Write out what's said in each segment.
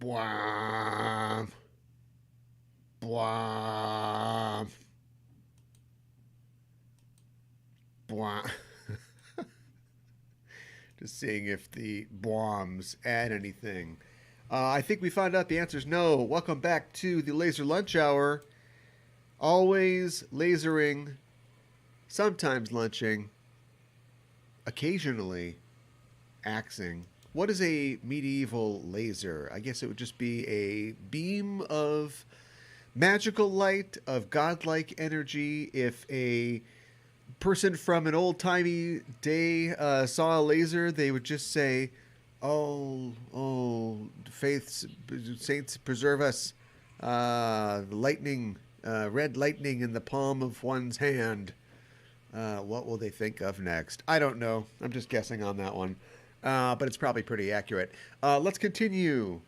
Bwah, bwah, bwah. Just seeing if the bombs add anything. I think we found out the answer is no. Welcome back to the Laser Lunch Hour. Always lasering, sometimes lunching, occasionally axing. What is a medieval laser? I guess it would just be a beam of magical light, of godlike energy. If a person from an old timey day saw a laser, they would just say, "Oh, oh, faiths, saints, preserve us! Lightning, red lightning in the palm of one's hand." What will they think of next? I don't know. I'm just guessing on that one, but it's probably pretty accurate. Let's continue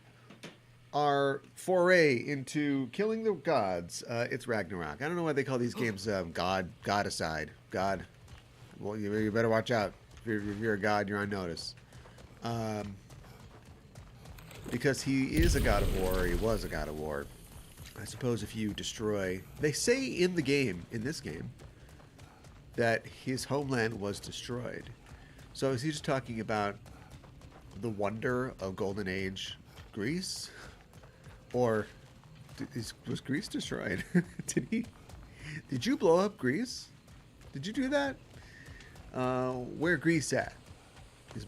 our foray into killing the gods. It's Ragnarok. I don't know why they call these games God aside. God. Well, you better watch out. If you're a god, you're on notice. Because he is a god of war, or he was a god of war. I suppose if you destroy... They say in the game, in this game, that his homeland was destroyed. So is he just talking about the wonder of Golden Age Greece? Or was Greece destroyed? Did you blow up Greece? Did you do that? Where Greece at? Is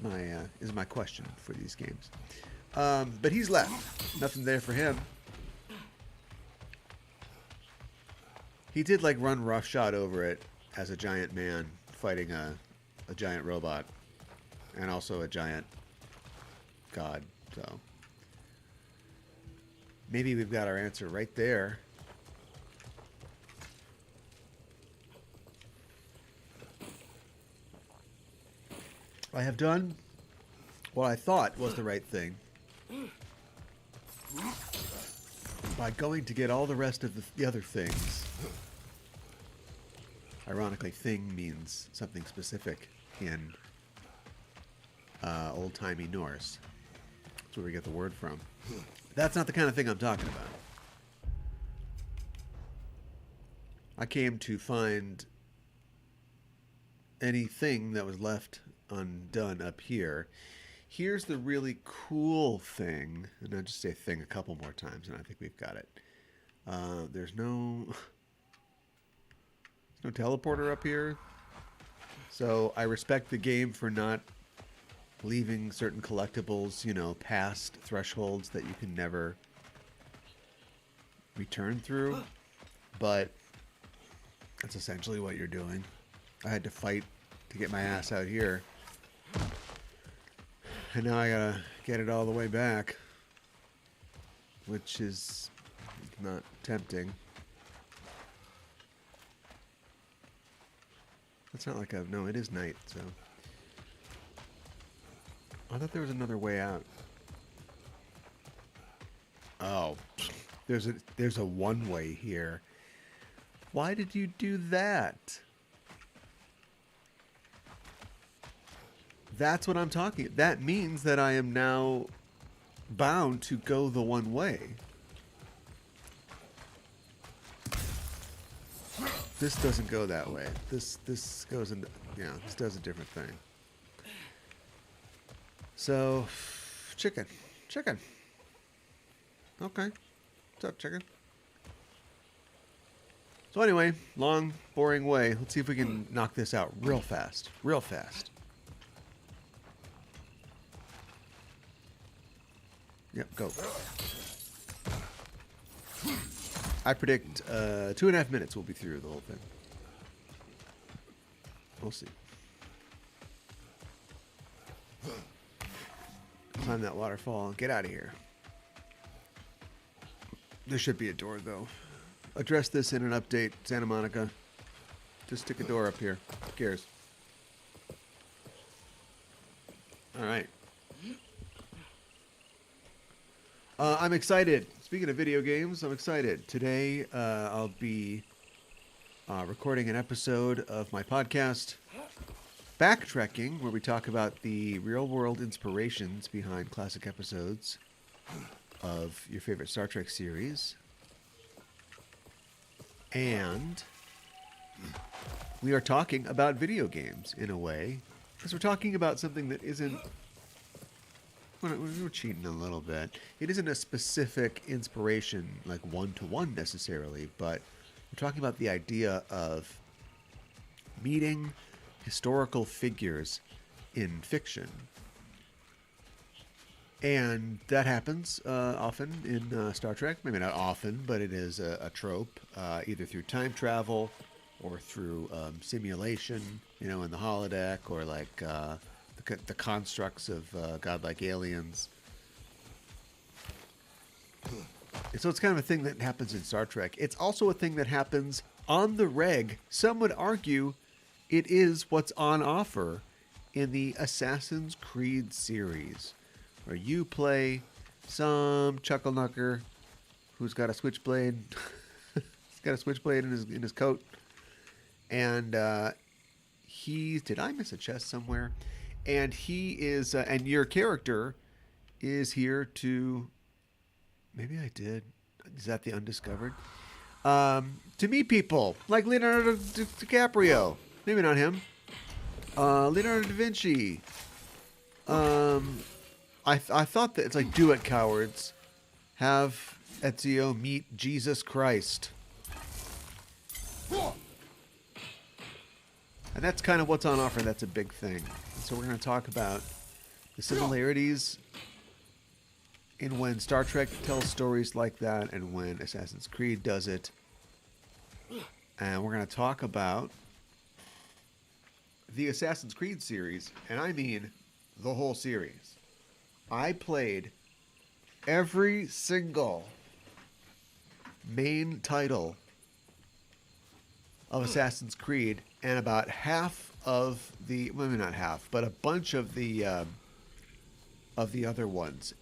my question for these games. But he's left. Nothing there for him. He did like run roughshod over it as a giant man fighting a giant robot and also a giant god. So maybe we've got our answer right there. I have done what I thought was the right thing by going to get all the rest of the other things. Ironically, thing means something specific in old-timey Norse. That's where we get the word from. That's not the kind of thing I'm talking about. I came to find anything that was left undone up here. Here's the really cool thing, and I'll just say thing a couple more times, and I think we've got it. There's no teleporter up here, so I respect the game for not leaving certain collectibles, past thresholds that you can never return through, but that's essentially what you're doing. I had to fight to get my ass out here, and now I gotta get it all the way back, which is not tempting. It's not like no, it is night, so. I thought there was another way out. Oh, there's a one way here. Why did you do that? That's what I'm talking. That means that I am now bound to go the one way. This doesn't go that way. This goes into, this does a different thing. So, chicken. Okay. What's up, chicken? So anyway, long, boring way. Let's see if we can knock this out real fast. Yep, go. I predict 2.5 minutes we'll be through the whole thing. We'll see. Climb that waterfall and get out of here. There should be a door, though. Address this in an update, Santa Monica. Just stick a door up here. Who cares? All right. I'm excited. Speaking of video games, I'm excited. Today, I'll be recording an episode of my podcast, Backtracking, where we talk about the real-world inspirations behind classic episodes of your favorite Star Trek series. And we are talking about video games in a way, because we're talking about something that isn't. We're cheating a little bit. It isn't a specific inspiration, like one-to-one necessarily, but we're talking about the idea of meeting historical figures in fiction. And that happens often in Star Trek. Maybe not often, but it is a trope, either through time travel or through simulation, in the holodeck, or like the constructs of godlike aliens. And so it's kind of a thing that happens in Star Trek. It's also a thing that happens on the reg. Some would argue it is what's on offer in the Assassin's Creed series, where you play some chuckle-knucker who's got a switchblade. He's got a switchblade in his coat. And did I miss a chest somewhere? And he is, and your character is here to, maybe I did. Is that the Undiscovered? To meet people like Leonardo DiCaprio. Maybe not him. Leonardo da Vinci. I thought that it's like duet cowards. Have Ezio meet Jesus Christ. And that's kind of what's on offer. That's a big thing. So we're going to talk about the similarities in when Star Trek tells stories like that and when Assassin's Creed does it. And we're going to talk about the Assassin's Creed series, and I mean the whole series. I played every single main title of Assassin's Creed, and about half of maybe not half, but a bunch of the other ones.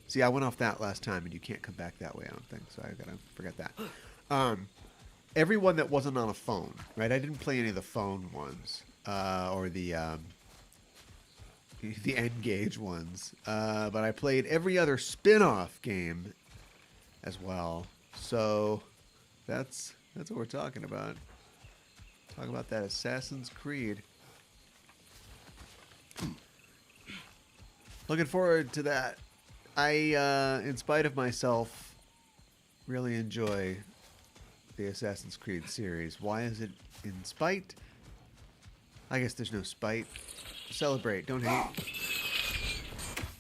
See, I went off that last time, and you can't come back that way, I don't think, so I gotta forget that. Every one that wasn't on a phone, right? I didn't play any of the phone ones, or the N-Gage ones, but I played every other spin-off game as well. So that's what we're talking about. Talk about that Assassin's Creed. Looking forward to that. I, in spite of myself, really enjoy the Assassin's Creed series. Why is it in spite? I guess there's no spite. Celebrate, don't hate.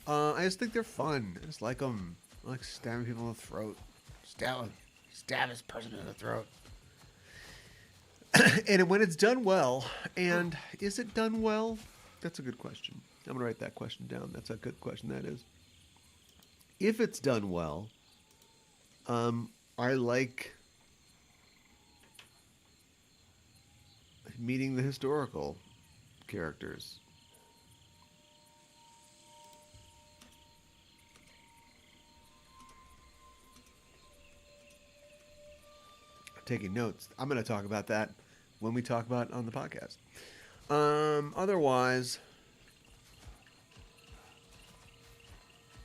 I just think they're fun. I just like them. I like stabbing people in the throat. Stab this person in the throat. And when it's done well, and is it done well? That's a good question. I'm going to write that question down. That's a good question, that is. If it's done well, I like meeting the historical characters. Taking notes. I'm going to talk about that when we talk about it on the podcast. Otherwise,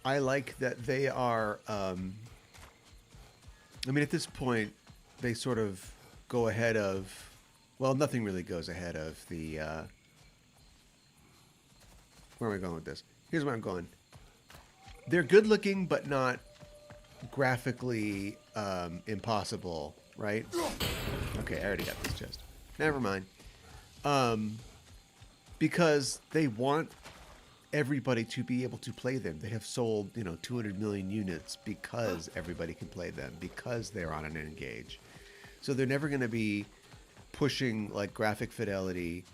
I like that they are, I mean, at this point, they sort of go ahead of, well, nothing really goes ahead of the, where am I going with this? Here's where I'm going. They're good looking, but not graphically impossible, right? Okay, I already got this chest. Never mind. Because they want everybody to be able to play them. They have sold, 200 million units because everybody can play them, because they're on an N-Gage. So they're never going to be pushing like graphic fidelity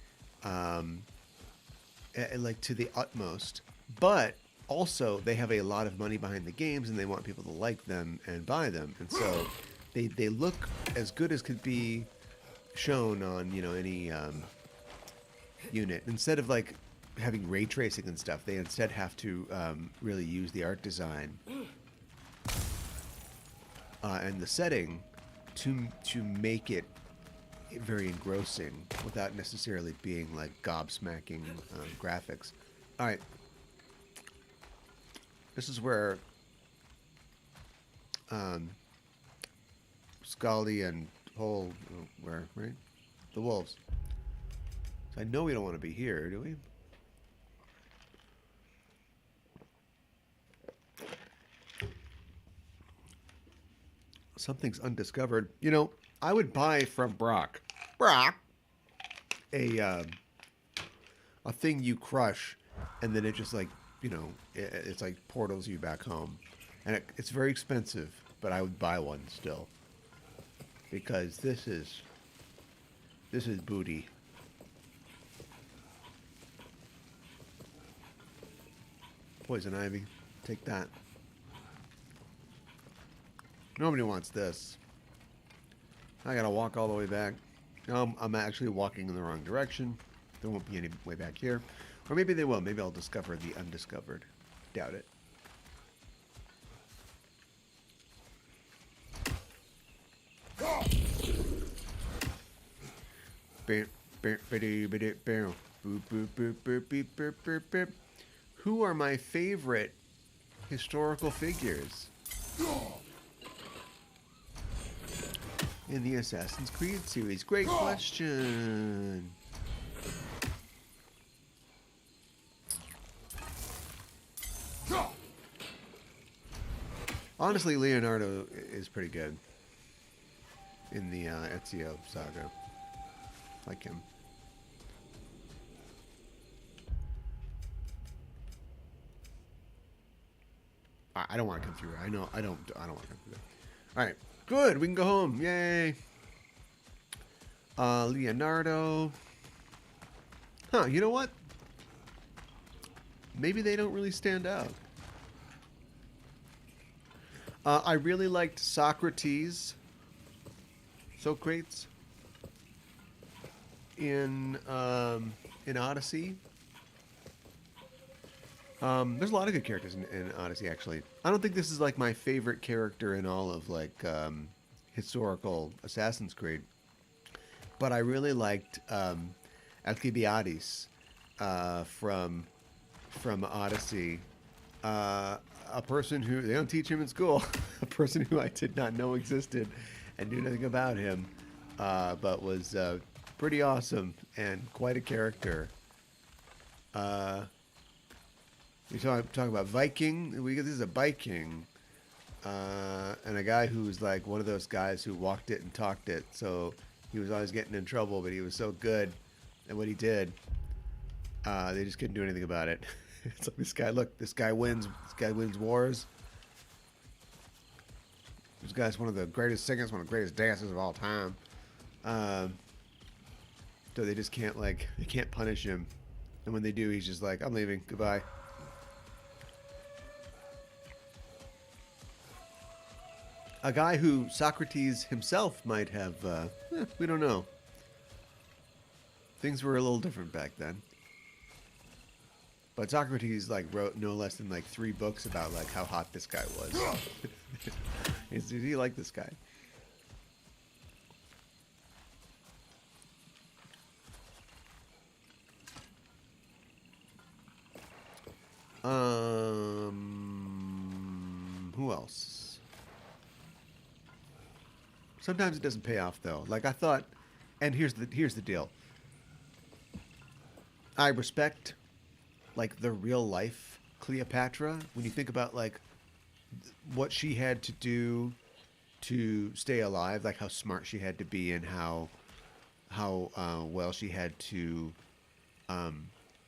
like to the utmost. But also they have a lot of money behind the games, and they want people to like them and buy them. And so they look as good as could be shown on, any unit. Instead of like having ray tracing and stuff, they instead have to really use the art design and the setting to make it very engrossing without necessarily being like gobsmacking graphics. All right, this is where um, Scaldi and Hole, where, right? The wolves. So I know we don't want to be here, do we? Something's undiscovered. You know, I would buy from Brock, a a thing you crush, and then it just like it's like portals you back home, and it's very expensive, but I would buy one still because this is booty. Poison ivy, take that. Nobody wants this. I gotta walk all the way back. I'm actually walking in the wrong direction. There won't be any way back here. Or maybe they will. Maybe I'll discover the undiscovered. Doubt it. Who are my favorite historical figures in the Assassin's Creed series? Great question. Honestly, Leonardo is pretty good in the Ezio saga. Like him. I don't want to come through. I know. I don't want to come through. All right. Good. We can go home. Yay. Leonardo. Huh. You know what? Maybe they don't really stand out. I really liked Socrates. Socrates. In Odyssey. There's a lot of good characters in Odyssey, actually. I don't think this is like my favorite character in all of like historical Assassin's Creed, but I really liked Alcibiades from Odyssey. A person who they don't teach him in school, a person who I did not know existed and knew nothing about him, but was pretty awesome and quite a character. We talk about Viking. This is a Viking, and a guy who's like one of those guys who walked it and talked it. So he was always getting in trouble, but he was so good at what he did. They just couldn't do anything about it. It's like this guy. Look, this guy wins. This guy wins wars. This guy's one of the greatest singers, one of the greatest dancers of all time. So they just can't they can't punish him. And when they do, he's just like, I'm leaving. Goodbye. A guy who Socrates himself might have, we don't know. Things were a little different back then. But Socrates wrote no less than 3 books about how hot this guy was. Did he like this guy? Who else? Sometimes it doesn't pay off though. I thought, and here's the deal. I respect the real life Cleopatra when you think about what she had to do to stay alive, how smart she had to be and how well she had to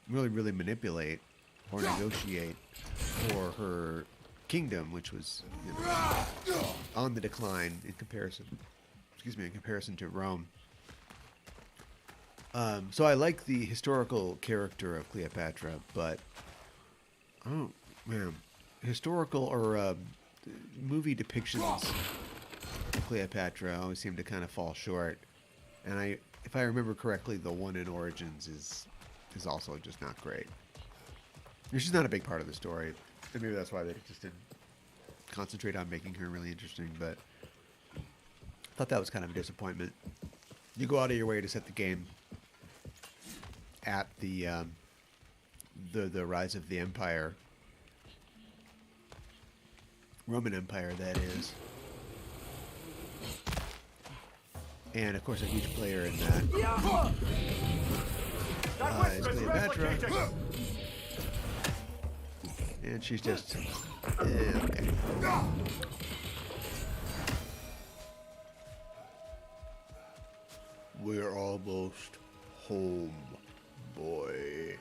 really manipulate or negotiate for her kingdom, which was on the decline in comparison. In comparison to Rome. So I like the historical character of Cleopatra, but oh man, historical or movie depictions of Cleopatra always seem to kind of fall short. And if I remember correctly, the one in Origins is also just not great. She's not a big part of the story, and maybe that's why they just didn't concentrate on making her really interesting. But I thought that was kind of a disappointment. You go out of your way to set the game at the rise of the Empire, Roman Empire, that is. and of course a huge player in that is Cleopatra, and she's just okay. We're almost home, boy.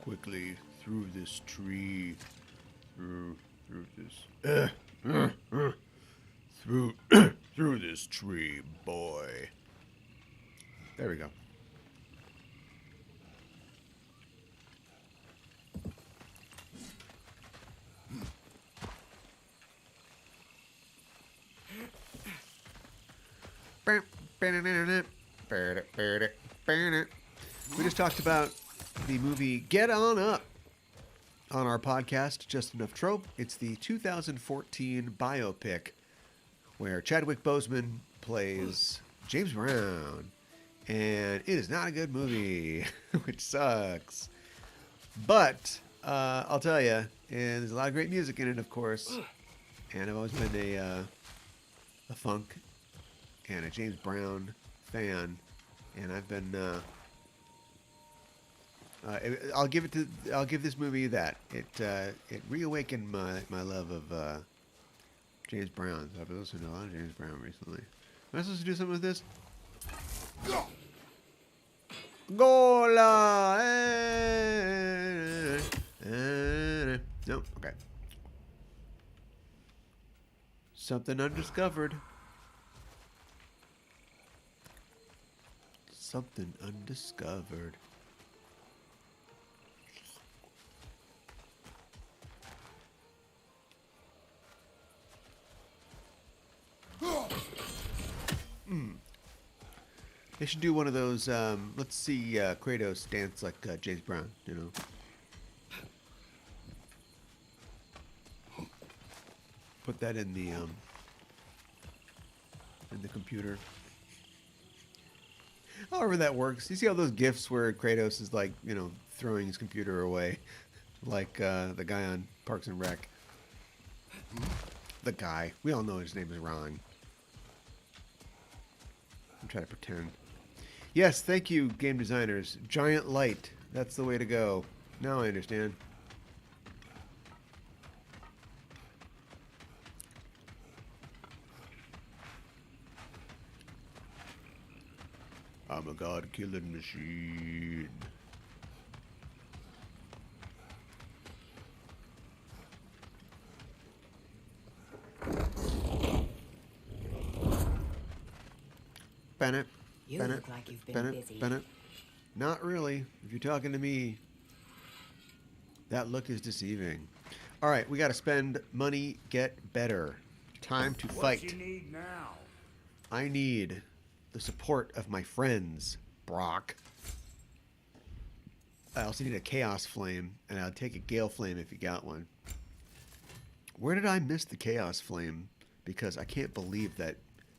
Quickly through this tree, through this, through through this tree, boy. There we go. We just talked about the movie Get On Up on our podcast, Just Enough Trope. It's the 2014 biopic where Chadwick Boseman plays James Brown. And it is not a good movie, which sucks. But I'll tell you, and there's a lot of great music in it, of course. And I've always been a funk and a James Brown fan, and I've been I'll give this movie that it reawakened my love of James Brown. So I've been listening to a lot of James Brown recently. Am I supposed to do something with this? Gola. No, okay. Something undiscovered. Something undiscovered. They should do one of those, let's see Kratos dance like James Brown, you know. Put that in the computer. However that works. You see all those GIFs where Kratos is like, you know, throwing his computer away, like the guy on Parks and Rec. The guy. We all know his name is Ron. I'm trying to pretend. Yes, thank you, game designers. Giant light. That's the way to go. Now I understand. I'm a god-killing machine. Bennett. You Bennett. look like you've been Bennett. busy. Bennett. Not really. If you're talking to me, that look is deceiving. All right, we got to spend money, get better. Time to fight. What you need now? I need the support of my friends, Brock. I also need a Chaos Flame, and I'll take a Gale Flame if you got one. Where did I miss the Chaos Flame? Because I can't believe that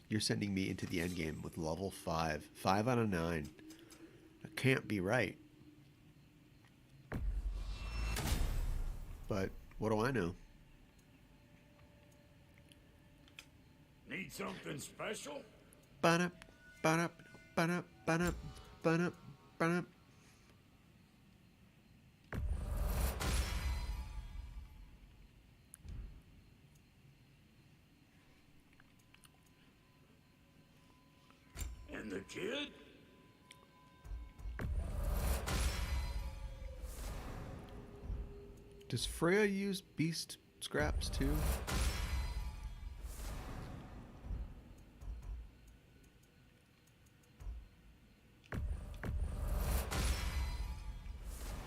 you're sending me into the endgame with level 5. 5 out of 9. That can't be right. But what do I know? Need something special? Ba-dup, ba-dup, ba-dup, ba-dup, ba-dup, ba-dup. And the kid? Does Freya use beast scraps too?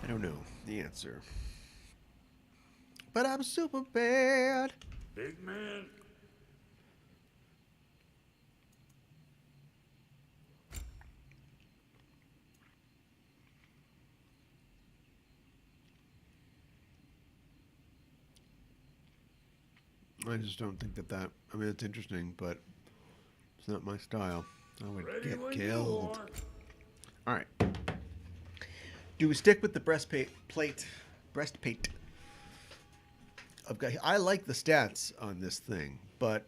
I don't know the answer. But I'm super bad. Big man? I just don't think that. I mean, it's interesting, but it's not my style. I would Ready get when killed. you are. All right. Do we stick with the breastplate? I like the stats on this thing, But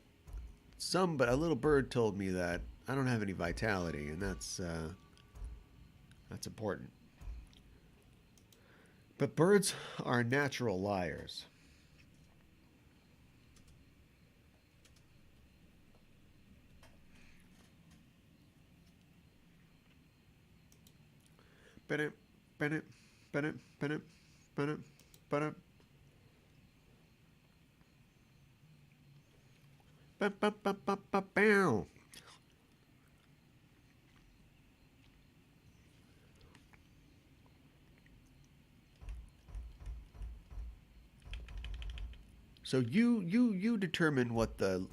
but a little bird told me that I don't have any vitality, and that's important. But birds are natural liars. Bennett, Bennett, Bennett, Bennett, Bennett, Bennett. Bow. So you determine what the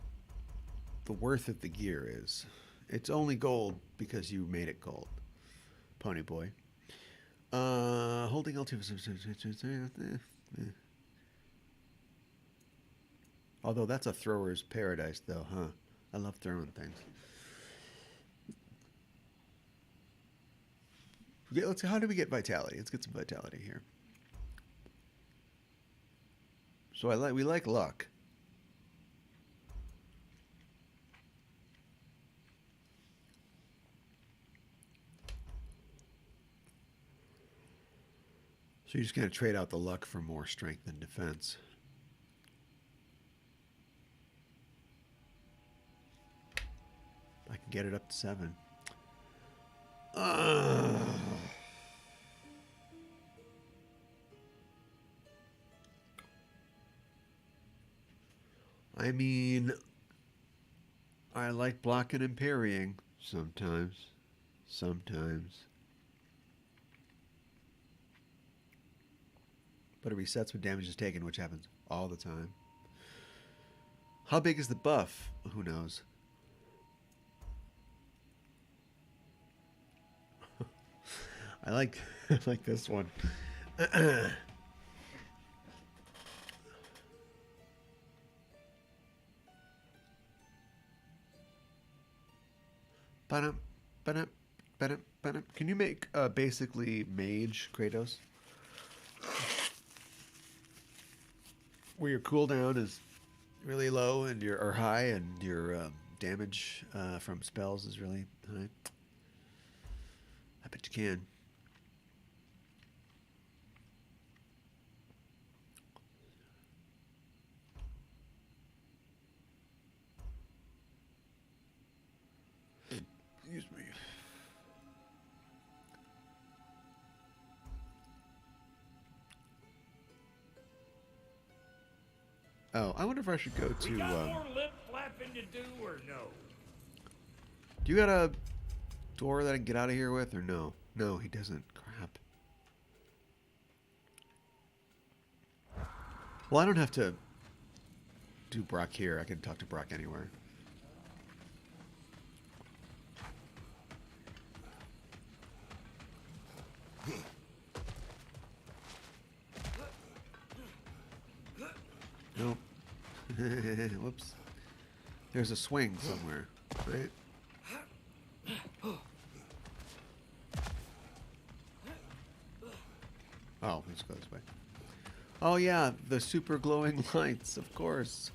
worth of the gear is. It's only gold because you made it gold, Pony Boy. Holding L2. Although that's a thrower's paradise, though, huh? I love throwing things. Yeah, let's. How do we get vitality? Let's get some vitality here. So we like luck. So you're just gonna trade out the luck for more strength and defense. I can get it up to 7. I mean, I like blocking and parrying sometimes. Sometimes. But it resets when damage is taken, which happens all the time. How big is the buff? Who knows? I like I like this one. Ba-dum, ba-dum, ba-dum, ba-dum. Can you make basically mage Kratos? Where your cooldown is really low and or high, and your damage from spells is really high. I bet you can. Excuse me. Oh, I wonder if I should go to. We got more lip flapping to do or no? Do you got a door that I can get out of here with, or no? No, he doesn't. Crap. Well, I don't have to do Brock here. I can talk to Brock anywhere. Nope. Whoops. There's a swing somewhere, right? Oh, let's go this way. Oh yeah, the super glowing lights, of course.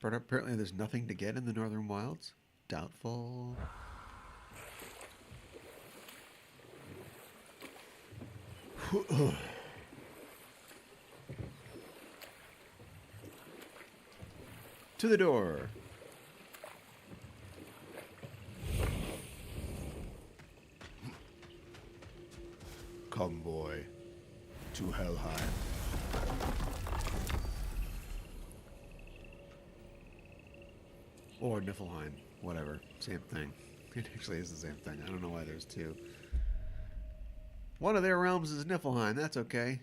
Apparently there's nothing to get in the Northern Wilds. Doubtful. To the door. Come, boy, to Helheim. Or Niflheim, whatever. Same thing. It actually is the same thing. I don't know why there's two. One of their realms is Niflheim. That's okay.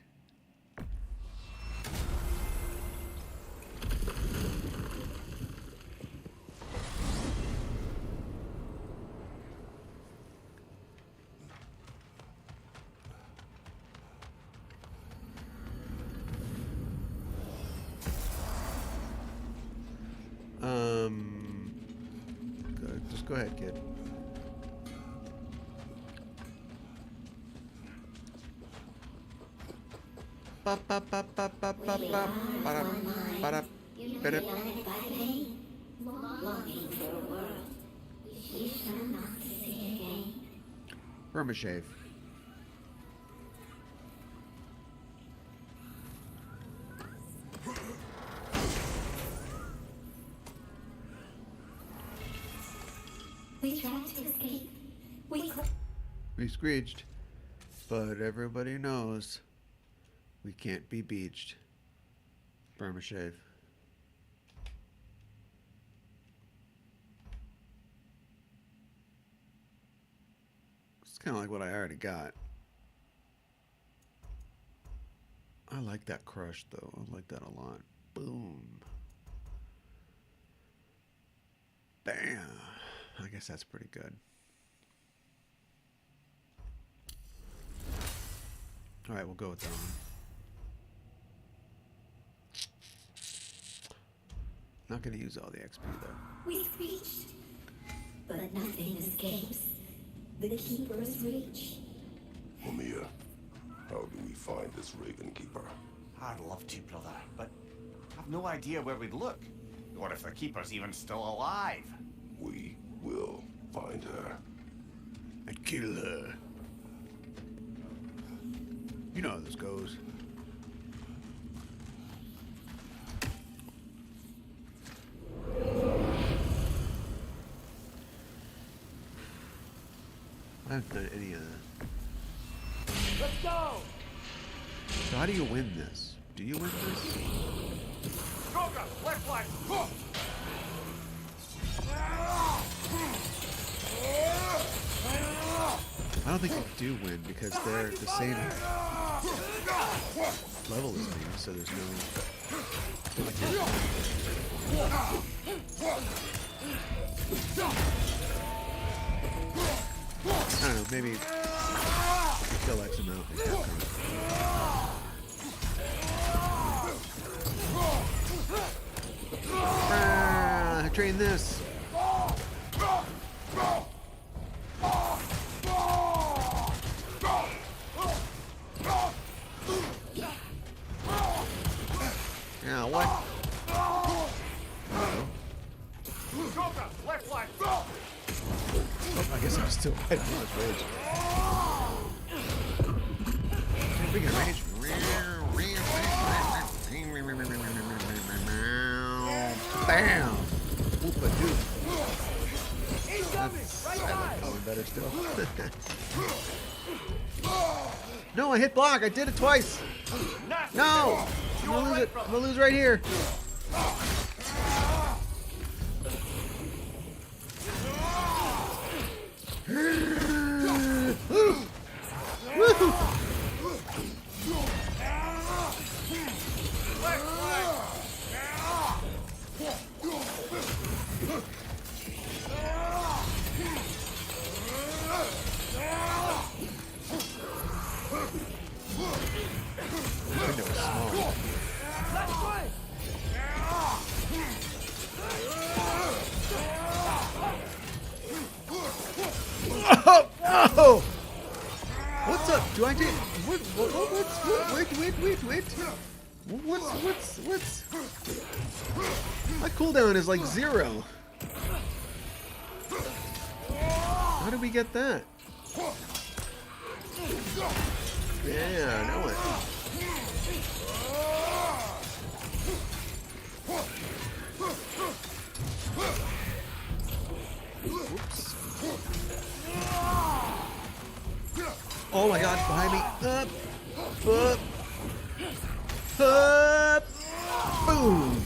Go ahead, kid. Ba ba ba ba ba ba ba ba ba ba. Vermishave. We tried to escape. We screeched, but everybody knows we can't be beached. Vermishave. It's kind of like what I already got. I like that crush, though. I like that a lot. Boom. Bam. I guess that's pretty good. All right, we'll go with that one. Not going to use all the XP, though. We screeched, but nothing escapes the Keeper's reach. Mamiya, how do we find this Raven Keeper? I'd love to, brother, but I've no idea where we'd look. Or if the Keeper's even still alive. We will find her. And kill her. You know how this goes. I haven't done any of that. Let's go! So how do you win this? Do you win this? Droga, left flank! I don't think you do win because they're the same level as me, so there's I don't know, maybe you kill X amount. I trained this. Yeah, what? Droga, left flank! Oh, I guess I'm still right on this rage. Speaking of rage. Bam! Whoop-a-doop. He's coming! Right side! Oh, better still. No, I hit block. I did it twice. Nasty No! miss. I'm You gonna all lose right, it. I'm brother? gonna lose right here. Woo! Left flank! Window is small. Left flank! Oh! Oh! What's up? Do I do? Wait. What's? My cooldown is like 0. How did we get that? Yeah, I know it. Whoops. Oh my god, behind me. Up. Boom.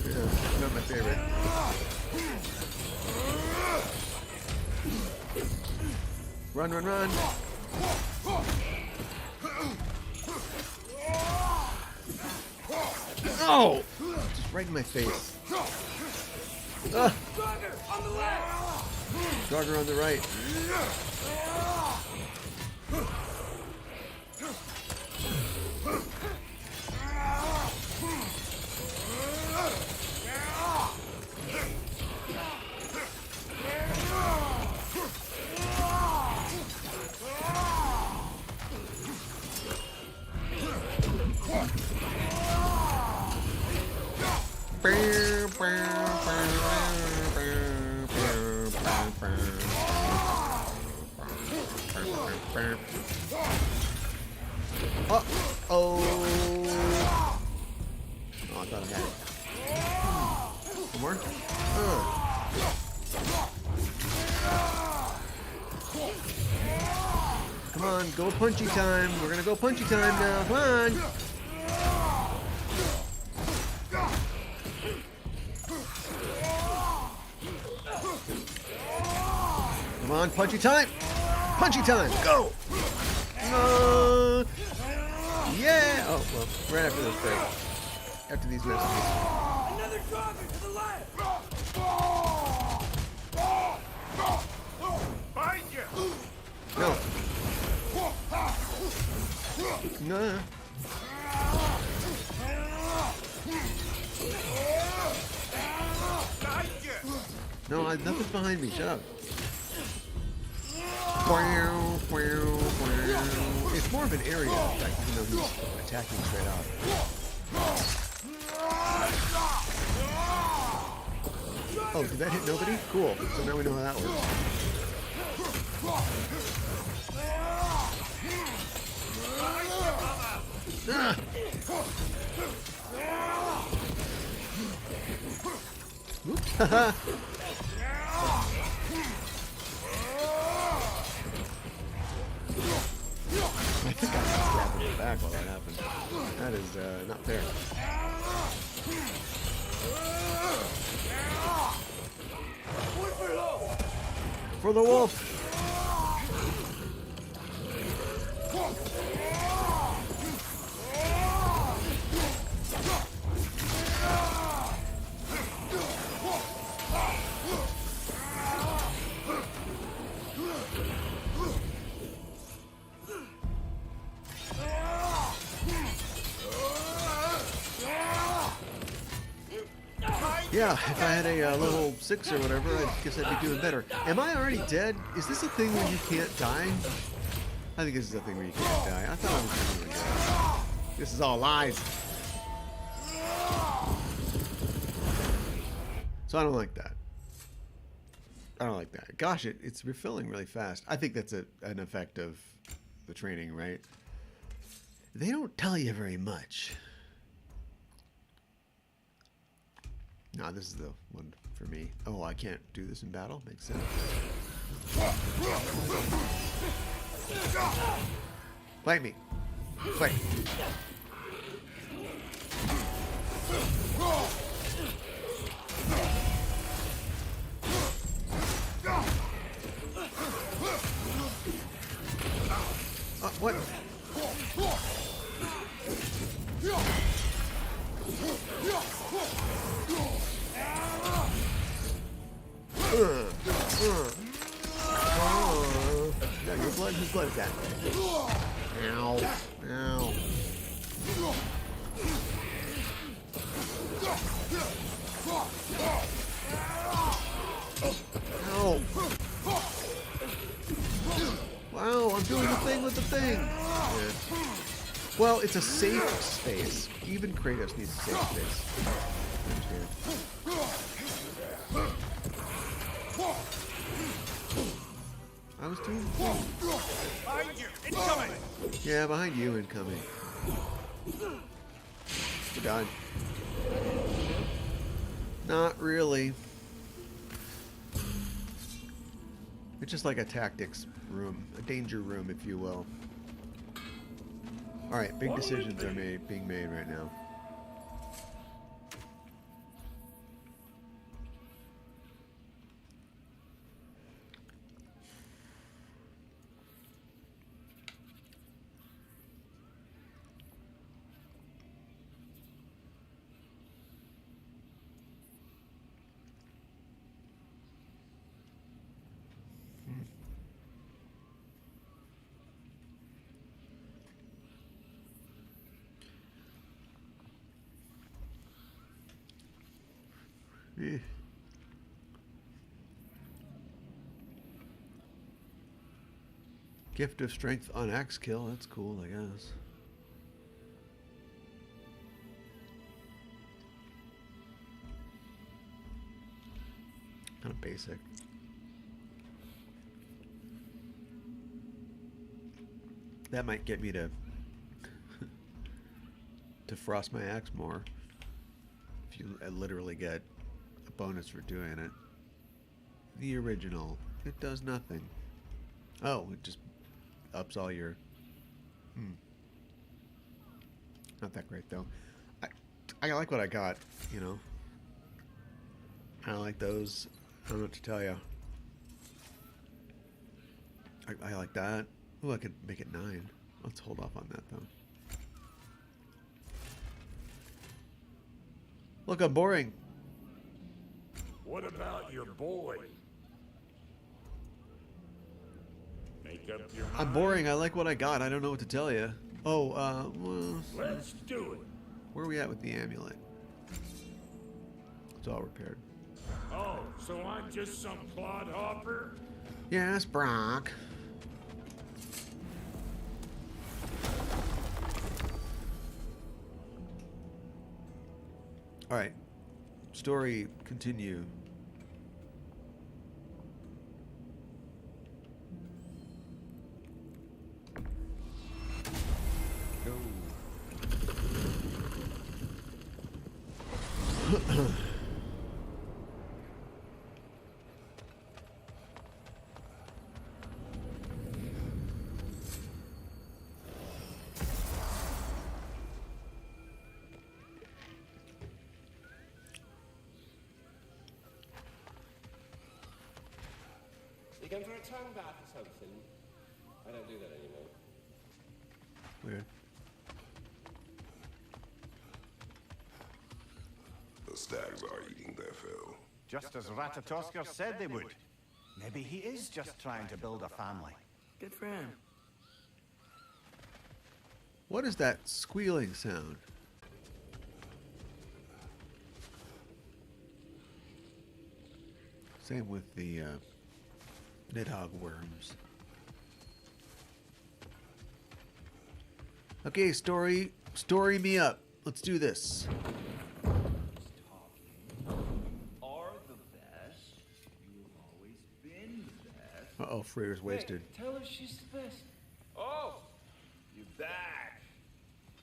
Yeah, not my favorite. Run. Oh! Just right in my face. Droga, on the left! Jogger on the right. Oh! Oh! Oh, I thought I had it. One more? Come on, go punchy time. We're gonna go punchy time now. Come on! Come on, punchy time! Punchy time! Go! No! Yeah! Oh, well, right after this break. After these messages. Another target to the left! Behind you! No. No. Behind you! No, nothing's behind me. Shut up. Wow, wow, wow. It's more of an area effect, even though he's attacking straight out. Oh, did that hit nobody? Cool. So now we know how that works. Ah. Oops. Haha. I think I got stabbed in the back while that happened. That is not fair. For the wolf! Yeah, if I had a level 6 or whatever, I guess I'd be doing better. Am I already dead? Is this a thing where you can't die? I think this is a thing where you can't die. I thought I was doing it. This is all lies. So I don't like that. I don't like that. Gosh, it's refilling really fast. I think that's an effect of the training, right? They don't tell you very much. No, this is the one for me. Oh, I can't do this in battle? Makes sense. Fight me. Fight. What? No, your blood? Whose blood is that? Ow. Ow. Ow. Wow, I'm doing the thing with the thing. Yeah. Well, it's a safe space. Even Kratos needs a safe space. I understand. I was doing the thing. Behind you! Incoming! Yeah, behind you, incoming. You died. Not really. It's just like a tactics room, a danger room, if you will. All right, big decisions are being made right now. Eh. Gift of strength on axe kill. That's cool, I guess. Kind of basic. That might get me to to frost my axe more. If you literally get a bonus for doing it. The original, it does nothing. Oh, it just ups all your... Not that great, though. I like what I got, you know. I like those. I don't know what to tell you. I like that. Oh, I could make it 9. Let's hold off on that, though. Look, I'm boring. What about your boy? Make up your mind. I'm boring. I like what I got. I don't know what to tell you. Oh, well, Let's do it. where are we at with the amulet? It's all repaired. Oh, so I'm just some clodhopper? Yes, Brock. All right. Story continue. Go. You going for a tongue bath or something? I don't do that anymore. Weird. The stags are eating their fill. Just as Ratatoskr said they would. Maybe he is just trying to build a family. Good for him. What is that squealing sound? Same with the Nidhogg worms. Okay, story me up. Let's do this. Are the best. You've always been the best. Uh-oh, Freyr's wasted. Hey, tell her she's the best. Oh, you're back.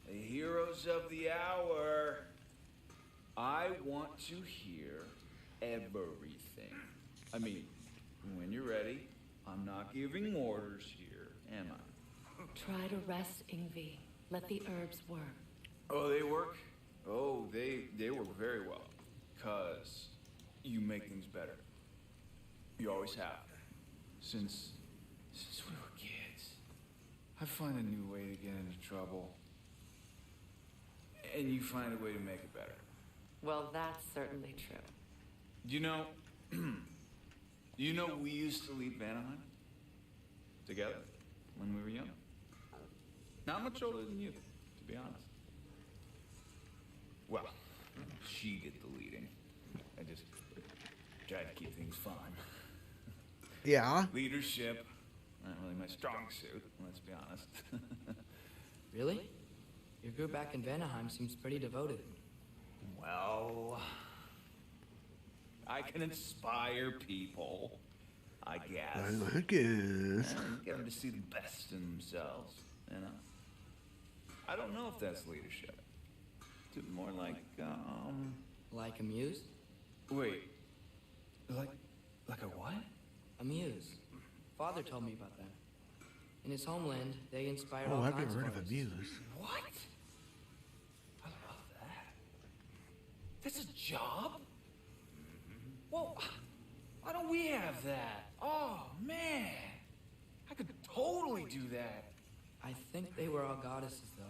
The heroes of the hour. I want to hear everything. I mean, when you're ready, I'm not giving orders here, am I? Try to rest, Ingvi. Let the herbs work. Oh, they work? Oh, they work very well. 'Cause you make things better. You always have. Since we were kids. I find a new way to get into trouble. And you find a way to make it better. Well, that's certainly true. You know, we used to leave Vanaheim together when we were young. Not much older than you, to be honest. Well, she did the leading. I just tried to keep things fun. Yeah. Leadership, not really my strong suit, let's be honest. Really? Your group back in Vanaheim seems pretty devoted. Well, I can inspire people, I guess. I guess. Get them to see the best in themselves, you know? I don't know if that's leadership. It's more like, Like a muse? wait. Like a what? A muse. Father told me about that. In his homeland, they inspired Oh, all I've kinds never heard of a artists. muse. What? I love that. That's a job? Well, why don't we have that? Oh, man. I could totally do that. I think they were all goddesses, though.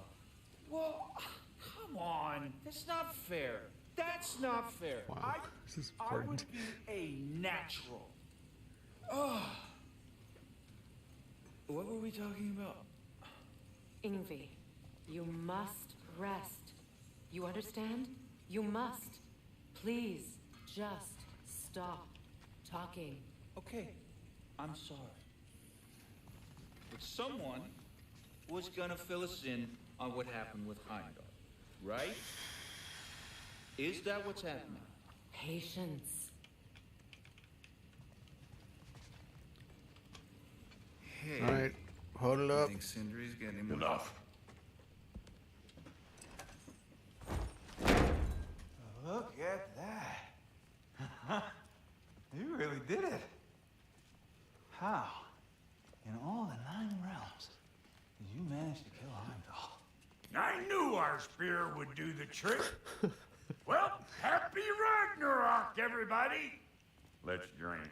Well, come on. That's not fair. That's not fair. Wow, this is I important. would be a natural. Oh. What were we talking about? Ingvi, you must rest. You understand? You must. Please, just stop talking. Okay, I'm sorry. But someone was gonna fill us in on what happened with Heimdall, right? Is that what's happening? Patience. Hey. All right, hold it I up. think Sindri's getting Enough. our spear would do the trick. Well, happy Ragnarok, everybody! Let's drink.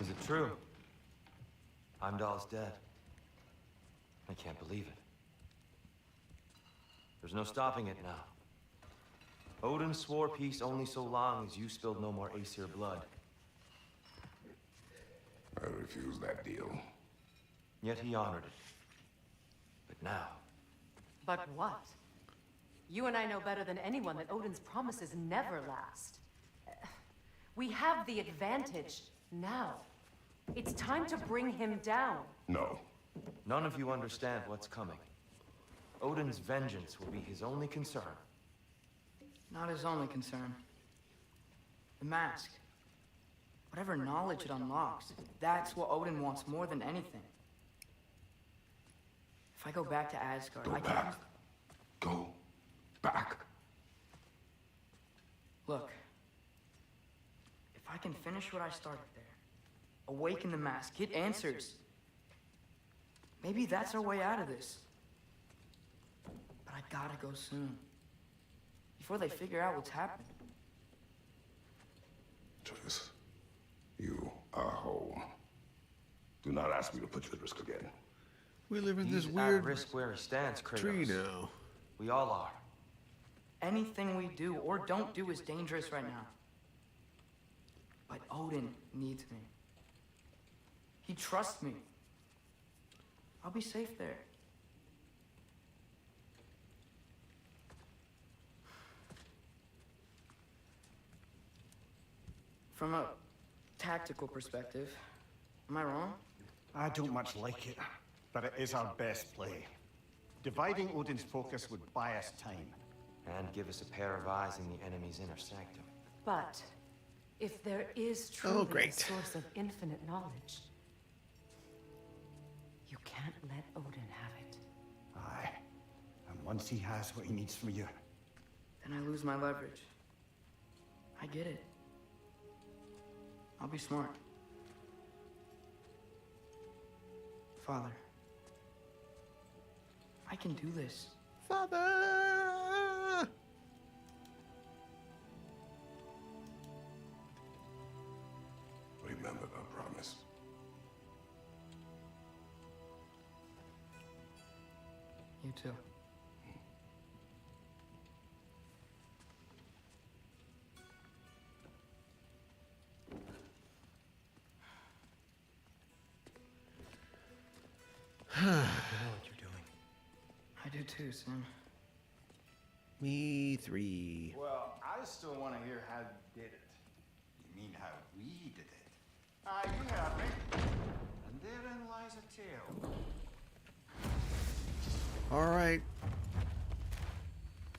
Is it true? Heimdall's dead. I can't believe it. There's no stopping it now. Odin swore peace only so long as you spilled no more Aesir blood. I refuse that deal. Yet he honored it. But now... But what? You and I know better than anyone that Odin's promises never last. We have the advantage now. It's time to bring him down. No. None of you understand what's coming. Odin's vengeance will be his only concern. Not his only concern. The mask. Whatever knowledge it unlocks, that's what Odin wants more than anything. If I go back to Asgard, Go I can... back. Go back. Look. If I can finish what I started there, awaken the mask, get answers, maybe that's our way out of this. But I gotta go soon. Before they figure out what's happening. Tris, you are home. Do not ask me to put you at risk again. We live in this He's weird at risk where he stands, Kratos. tree now. We all are. Anything we do or don't do is dangerous right now. But Odin needs me. He trusts me. I'll be safe there. From a tactical perspective, am I wrong? I don't much like it, but it is our best play. Dividing Odin's focus would buy us time. And give us a pair of eyes in the enemy's inner sanctum. But if there is truly a great. source of infinite knowledge, you can't let Odin have it. Aye. And once he has what he needs from you, Then I lose my leverage. I get it. I'll be smart. Father. I can do this. Father! Remember the promise. You too. You know what you're doing. I do too, Sam. Me three. well, I still want to hear how you did it. You mean how we did it? Ah, you have me. And therein lies a tale. All right.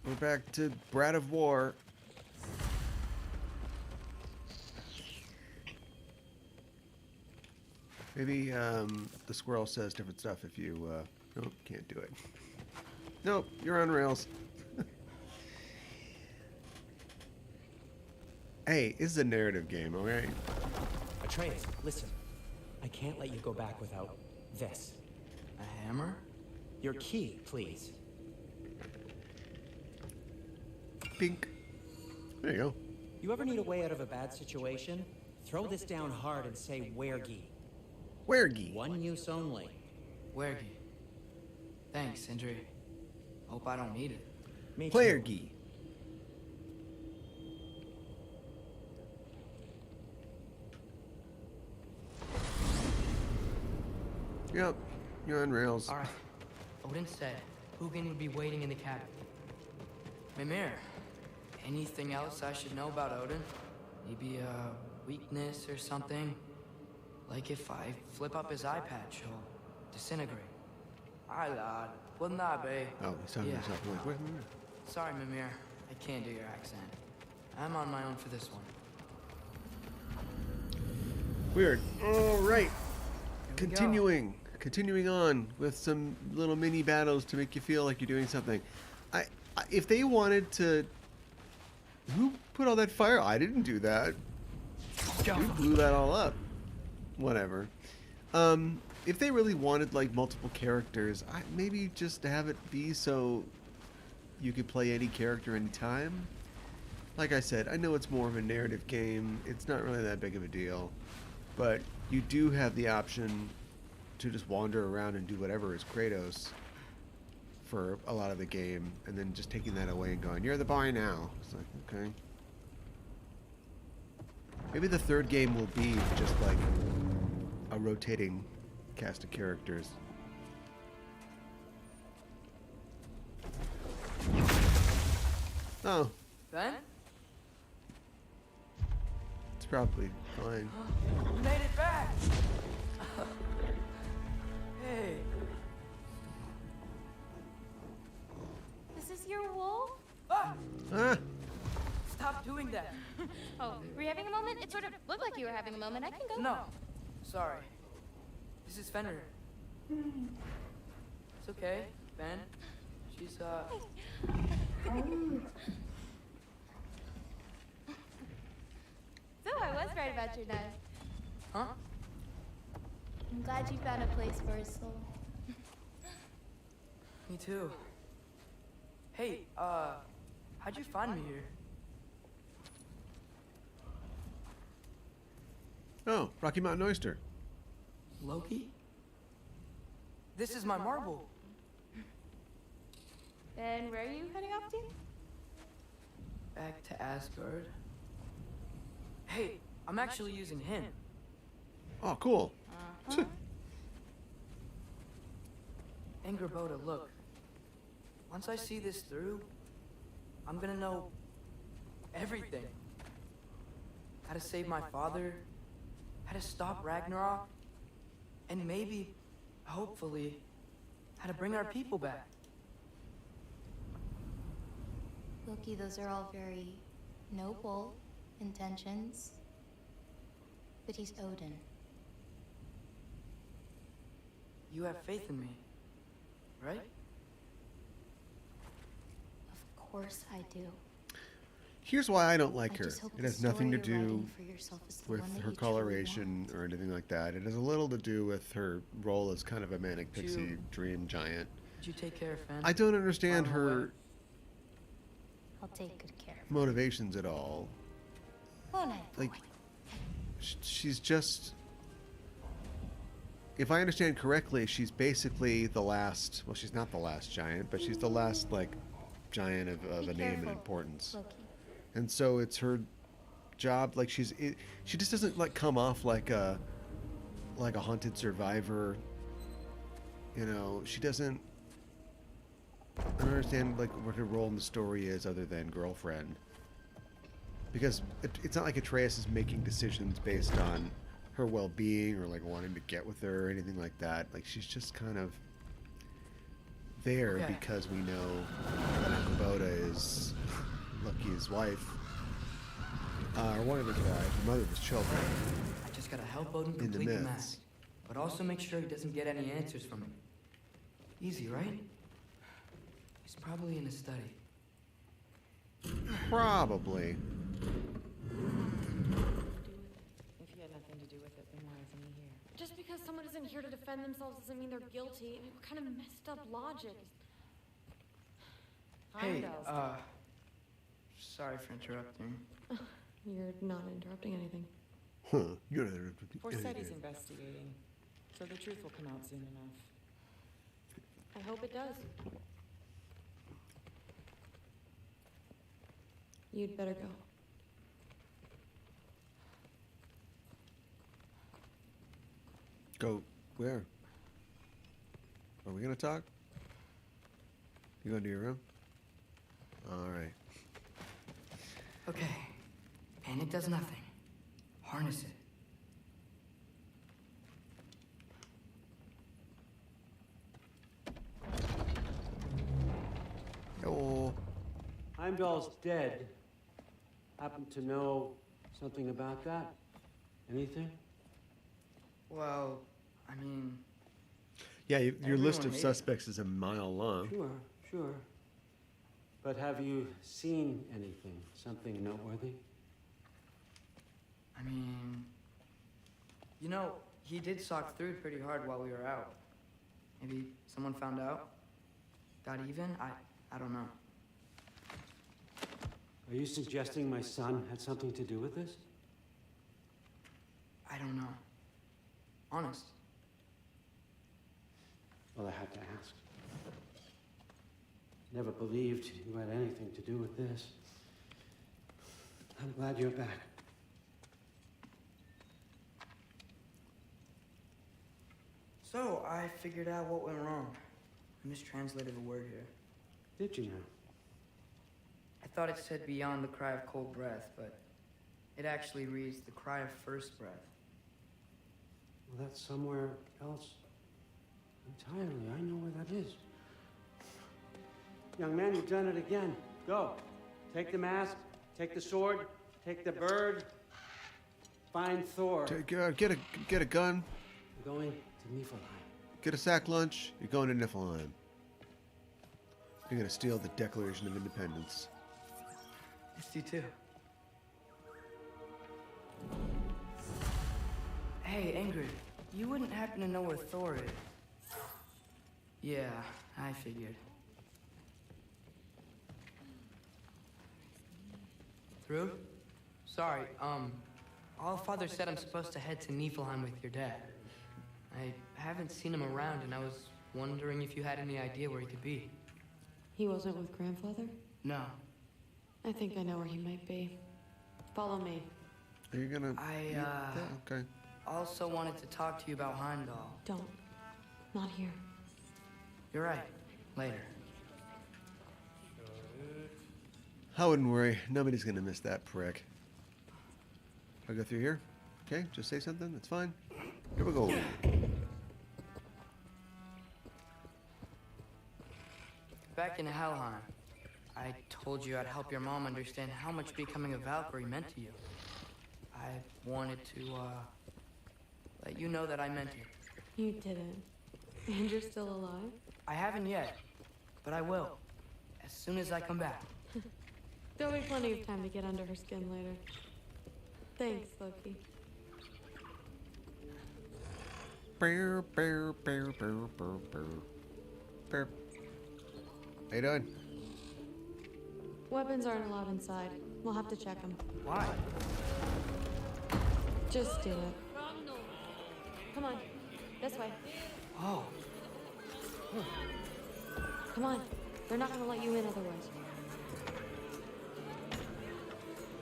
We're back to Brat of War. Maybe the squirrel says different stuff if you... Nope, can't do it. Nope, you're on rails. Hey, this is a narrative game, okay? Atreus, listen. I can't let you go back without this. A hammer? Your key, please. Pink. There you go. You ever need a way out of a bad situation? Throw this down hard and say Wergi. Wergi. One use only. Wergi. Thanks, Sindri. Hope I don't need it. Me too. Wergi. Yep, you're on rails. All right. Odin said Hugin would be waiting in the cabin. Mimir, anything else I should know about Odin? Maybe a weakness or something? Like if I flip up his eye patch, he'll disintegrate. Aye, lad. Wouldn't that be? Oh, he's talking to himself. Like, wait a minute. Sorry, Mimir. I can't do your accent. I'm on my own for this one. Weird. All right. Here we go. Continuing on with some little mini battles to make you feel like you're doing something. If they wanted to, who put all that fire? I didn't do that. You blew that all up. Whatever. if they really wanted like multiple characters, maybe just have it be so you could play any character anytime. Like I said, I know it's more of a narrative game. It's not really that big of a deal. But you do have the option to just wander around and do whatever as Kratos for a lot of the game, and then just taking that away and going, "You're the boy now." It's like, okay. Maybe the third game will be just like a rotating cast of characters. Oh. Ben? It's probably fine. You made it back! Hey. This is your wolf? Ah! Ah! Stop doing that. Oh, were you having a moment? It sort of looked like you were having a moment. I can go. No. Sorry. This is Fenrir. It's okay, Ben. She's, So I was right about your knife. Huh? I'm glad you found a place for his soul. Me too. Hey, how'd you find me here? Oh, Rocky Mountain Oyster. Loki? This is my marble. Then where are you heading off to? Back to Asgard. Hey, I'm actually using him. Oh, cool. Angerboda, look. Once I see this through, I'm gonna know everything. How to save my father, how to stop Ragnarok, and maybe, hopefully, how to bring our people back. Loki, those are all very noble intentions. But he's Odin. You have faith in me, right? Of course I do. Here's why I don't like I her. just hope It the has nothing to story you're do writing for yourself is the with one that her you truly coloration or anything like that. It has a little to do with her role as kind of a manic pixie dream giant. Did you take care of Fenn? I don't understand her I'll take good care of motivations at all. Oh, no. Like, she's just... If I understand correctly, she's basically the last... Well, she's not the last giant, but she's the last, like, giant of a name and importance. Loki. And so it's her job, like, she just doesn't, like, come off like a haunted survivor. You know, she doesn't... I don't understand, like, what her role in the story is other than girlfriend. Because it's not like Atreus is making decisions based on her well-being or, like, wanting to get with her or anything like that. Like, she's just kind of there because we know that Angerboda is Loki's wife. Or one of his wives, the mother of his children. I just gotta help Odin In the complete the myths. mask, but also make sure he doesn't get any answers from me. Easy, right? He's probably in his study. Probably. If he had nothing to do with it, then why isn't he here? Just because someone isn't here to defend themselves doesn't mean they're guilty. I mean, what kind of messed up logic? Hey, sorry for interrupting. You're not interrupting anything. Huh. You're Forseti's investigating, so the truth will come out soon enough. I hope it does. You'd better go. Go where? Are we gonna talk? You going to your room? All right. Okay. Panic does nothing. Harness it. Oh. Heimdall's dead. Happen to know something about that? Anything? Well, I mean... Yeah, your list of Everyone hated suspects is a mile long. Sure, sure. But have you seen anything? Something noteworthy? I mean... You know, He did sock through pretty hard while we were out. Maybe someone found out? Got even? I don't know. Are you suggesting my son had something to do with this? I don't know. Honest. Well, I had to ask. Never believed you had anything to do with this. I'm glad you're back. So, I figured out what went wrong. I mistranslated a word here. Did you now? I thought it said beyond the cry of cold breath, but it actually reads the cry of first breath. Well, that's somewhere else entirely. I know where that is. Young man, you've done it again. Go. Take the mask, take the sword, take the bird. Find Thor. Get a gun. We're going to Niflheim. Get a sack lunch. You're going to Niflheim. You're gonna steal the Declaration of Independence. Missed you too. Hey, Ingrid, you wouldn't happen to know where Thor is? Yeah, I figured. Through? Sorry, Allfather said I'm supposed to head to Niflheim with your dad. I haven't seen him around, and I was wondering if you had any idea where he could be. He wasn't with Grandfather? No. I think I know where he might be. Follow me. Are you gonna... Okay. Also wanted to talk to you about Heimdall. Don't. Not here. You're right. Later. I wouldn't worry. Nobody's gonna miss that prick. I'll go through here. Okay, just say something. That's fine. Here we go. Back in Helheim, I told you I'd help your mom understand how much becoming a Valkyrie meant to you. I wanted to, let you know that I meant it. You didn't. And you're still alive? I haven't yet, but I will. As soon as I come back. There'll be plenty of time to get under her skin later. Thanks, Loki. How you doing? Weapons aren't allowed inside. We'll have to check them. Why? Just do it. Come on. This way. Oh. Come on. They're not gonna let you in otherwise.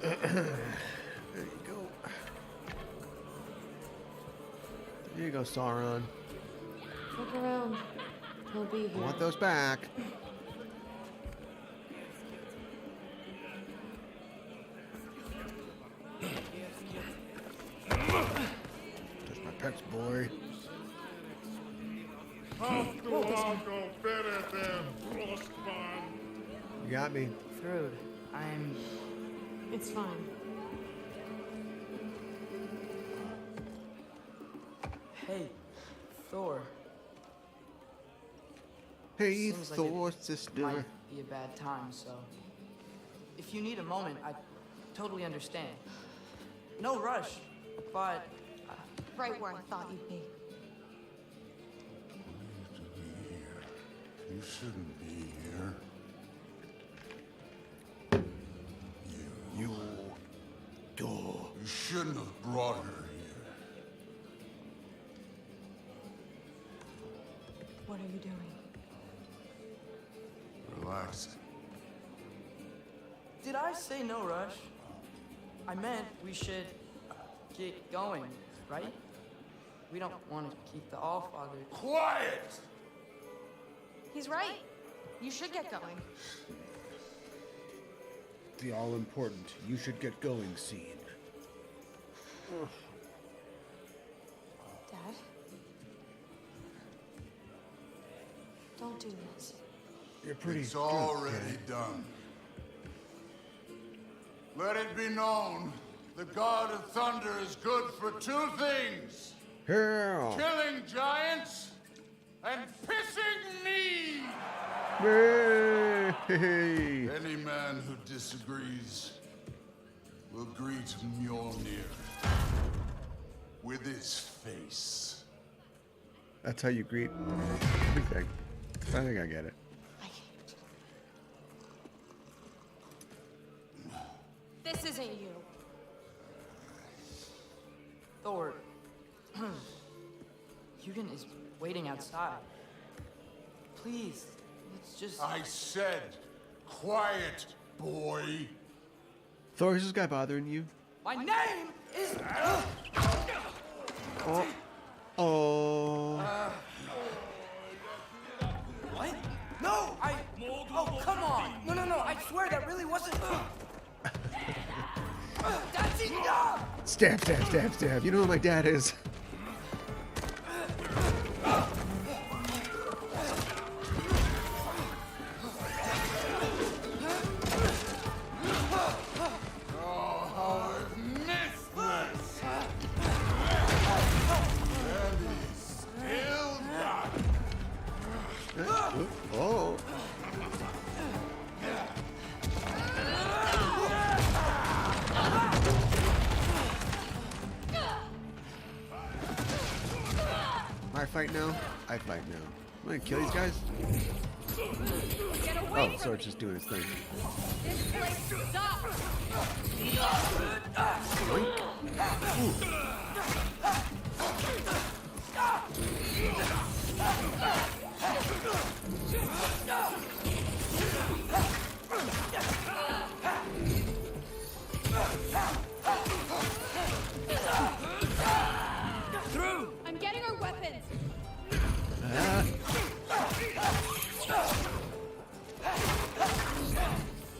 There you go. There you go, Sauron. Look around. He'll be I here. want those back. Touch my pecs, boy. You got me. Thrud, It's fine. Hey, Thor. Hey, Seems like Thor, it sister. Might be a bad time, so if you need a moment, I totally understand. No rush, but Right where I thought you'd be. You shouldn't be here. You door. You shouldn't have brought her here. What are you doing? Relax. did I say no rush? I meant we should get going, right? We don't want to keep the Allfather. Quiet! He's right. You should get going. The all-important, you should get going scene. Dad? Don't do this. You're pretty It's good, already Dad. done. Let it be known, the God of Thunder is good for two things. Yeah. Killing giants and pissing me! Hey. Any man who disagrees will greet Mjolnir. with his face. That's how you greet everything. I think I get it. This isn't you. Thor. Hugin is waiting outside. Please, let's just... I said, quiet, boy. Thor, is this guy bothering you? My name is... Oh. Oh. What? No, Oh, come on! No, I swear that really wasn't... That's enough! Stab, stab, stab, stab. You know who my dad is. Oh. I fight now? I fight now. I'm gonna kill these guys? Oh, Sword's just doing his thing. This place sucks. Through. I'm getting our weapons.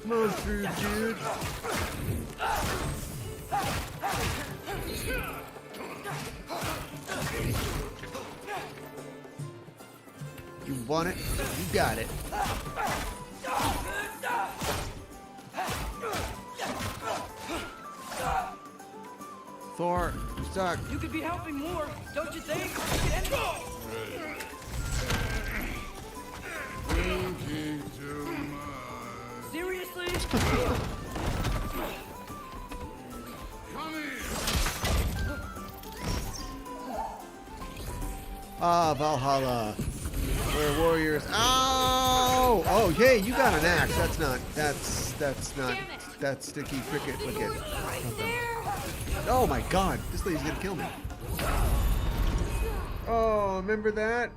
Come on through, dude. You want it? You got it. Thor, you suck. You could be helping more, don't you think? Seriously? Ah, Valhalla. We're warriors. Oh! Oh, hey, you got an axe. That's sticky cricket. Look at. Oh my god, this lady's gonna kill me. Oh, remember that?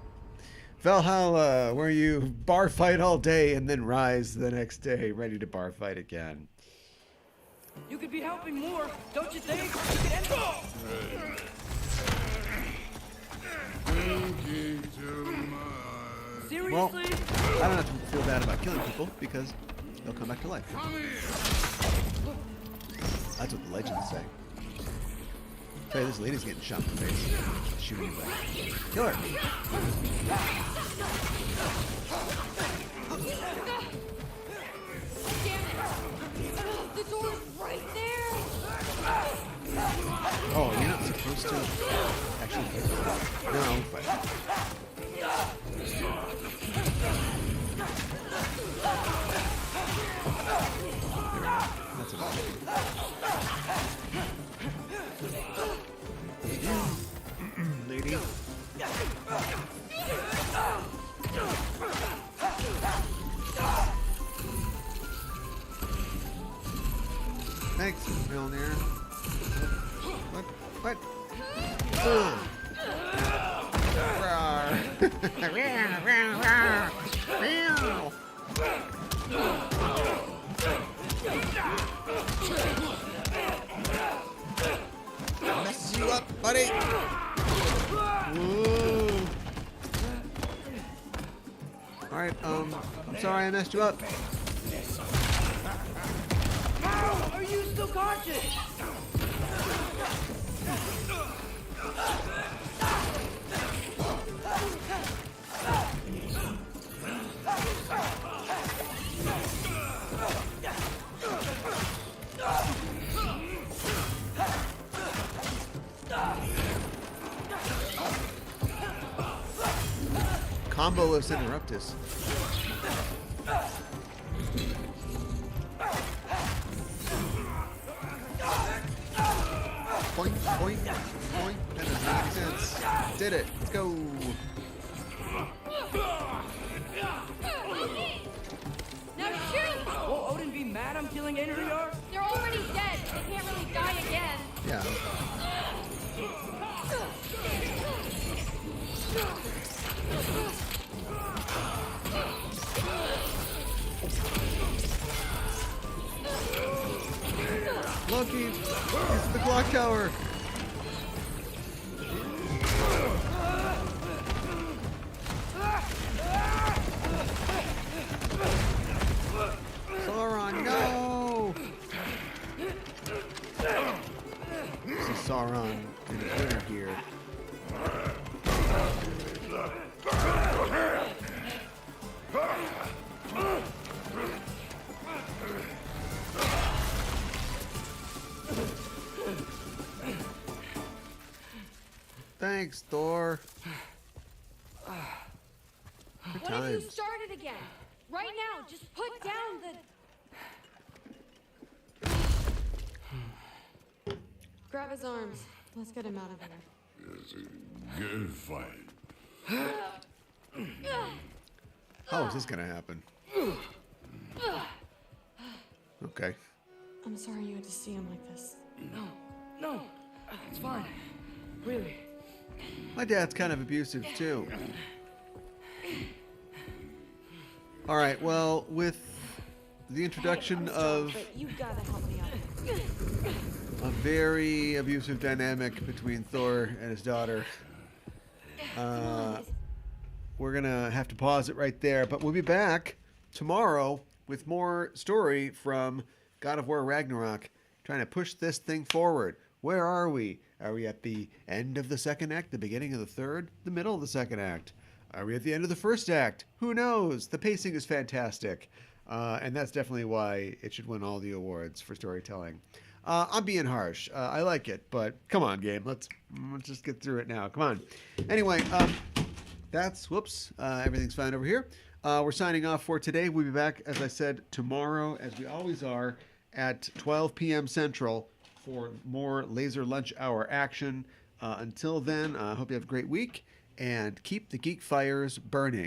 Valhalla, where you bar fight all day and then rise the next day, ready to bar fight again. You could be helping more, don't you think? Seriously? Well, I don't have to feel bad about killing people because they'll come back to life. That's what the legends say. Tell you, this lady's getting shot in the face. Shooting you back. Kill her. Damn it! The door's right there. Oh, you're not supposed to actually fight. No, I won't fight. That's about it. Lady. Thanks, Milner. What? Mess you up, buddy. Whoa. All right, I'm sorry I messed you up. How are you still conscious? Combolus interruptus. Point, point, point. Did it. Let's go. Now shoot! Will Odin be mad I'm killing Einrjar? They're already dead. They can't really die again. Yeah. Loki, he's the clock tower. Sauron, no! This is Sauron in his winter gear. Thanks, Thor. Good What if you times. started again? Right now, just put down the... Grab his arms. Let's get him out of here. It's a good fight. How is this gonna happen? Okay. I'm sorry you had to see him like this. No, it's fine. Really. My dad's kind of abusive too. All right, well, with the introduction of But you gotta help me out. a very abusive dynamic between Thor and his daughter, we're gonna have to pause it right there. But we'll be back tomorrow with more story from God of War Ragnarok, trying to push this thing forward. Where are we? Are we at the end of the second act, the beginning of the third, the middle of the second act? Are we at the end of the first act? Who knows? The pacing is fantastic. And that's definitely why it should win all the awards for storytelling. I'm being harsh. I like it, but come on, game. Let's just get through it now. Come on. Anyway, whoops. Everything's fine over here. We're signing off for today. We'll be back, as I said, tomorrow, as we always are, at 12 p.m. Central for more Laser Lunch Hour action. Until then, I hope you have a great week, and keep the geek fires burning.